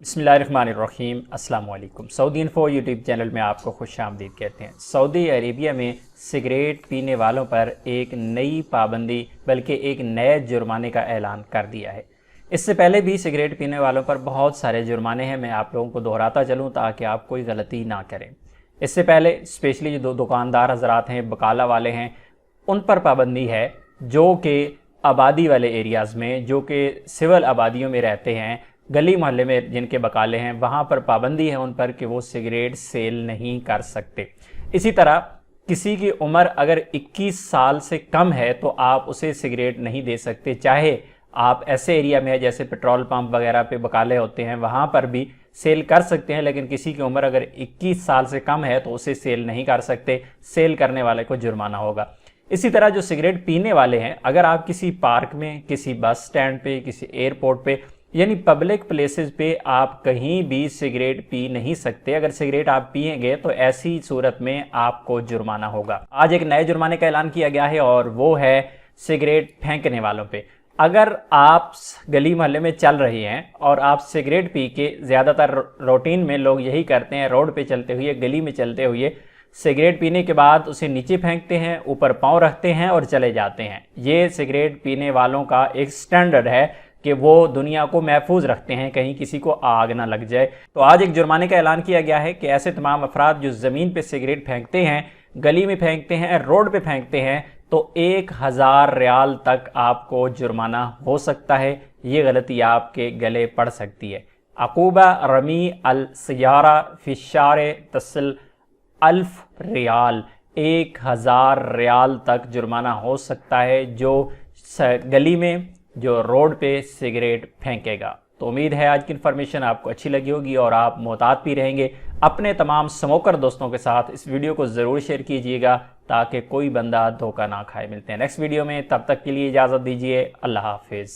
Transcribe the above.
बिस्मिल्लाहिर्रहमानिर्रहीम अस्सलाम वालेकुम। सऊदी इन्फो यूट्यूब चैनल में आपको खुशामदीद कहते हैं। सऊदी अरेबिया में सिगरेट पीने वालों पर एक नई पाबंदी बल्कि एक नए जुर्माने का ऐलान कर दिया है। इससे पहले भी सिगरेट पीने वालों पर बहुत सारे जुर्माने हैं, मैं आप लोगों को दोहराता चलूँ ताकि आप कोई गलती ना करें। इससे पहले स्पेशली जो दुकानदार हजरात हैं, बकाला वाले हैं, उन पर पाबंदी है जो कि आबादी वाले एरियाज़ में, जो कि सिविल आबादियों में रहते हैं, गली मोहल्ले में जिनके बकाले हैं, वहाँ पर पाबंदी है उन पर कि वो सिगरेट सेल नहीं कर सकते। इसी तरह किसी की उम्र अगर 21 साल से कम है तो आप उसे सिगरेट नहीं दे सकते, चाहे आप ऐसे एरिया में है जैसे पेट्रोल पंप वगैरह पे बकाले होते हैं, वहाँ पर भी सेल कर सकते हैं, लेकिन किसी की उम्र अगर 21 साल से कम है तो उसे सेल नहीं कर सकते। सेल करने वाले को जुर्माना होगा। इसी तरह जो सिगरेट पीने वाले हैं, अगर आप किसी पार्क में, किसी बस स्टैंड पे, किसी एयरपोर्ट पे, यानी पब्लिक प्लेसेस पे आप कहीं भी सिगरेट पी नहीं सकते। अगर सिगरेट आप पिएंगे तो ऐसी सूरत में आपको जुर्माना होगा। आज एक नए जुर्माने का ऐलान किया गया है और वो है सिगरेट फेंकने वालों पे। अगर आप गली मोहल्ले में चल रहे हैं और आप सिगरेट पी के, ज़्यादातर रूटीन में लोग यही करते हैं, रोड पे चलते हुए, गली में चलते हुए सिगरेट पीने के बाद उसे नीचे फेंकते हैं, ऊपर पाँव रखते हैं और चले जाते हैं। ये सिगरेट पीने वालों का एक स्टैंडर्ड है कि वो दुनिया को महफूज रखते हैं, कहीं किसी को आग ना लग जाए। तो आज एक जुर्माने का ऐलान किया गया है कि ऐसे तमाम अफराद जो ज़मीन पे सिगरेट फेंकते हैं, गली में फेंकते हैं, रोड पे फेंकते हैं, तो 1000 रियाल तक आपको जुर्माना हो सकता है। ये गलती आपके गले पड़ सकती है। अकूबा रमी अल सियारा फिशारे तसल 1000 रियाल, 1000 रियाल तक जुर्माना हो सकता है जो गली में, जो रोड पे सिगरेट फेंकेगा। तो उम्मीद है आज की इन्फॉर्मेशन आपको अच्छी लगी होगी और आप मोहतात भी रहेंगे। अपने तमाम स्मोकर दोस्तों के साथ इस वीडियो को ज़रूर शेयर कीजिएगा ताकि कोई बंदा धोखा ना खाए। मिलते हैं नेक्स्ट वीडियो में, तब तक के लिए इजाज़त दीजिए। अल्लाह हाफिज़।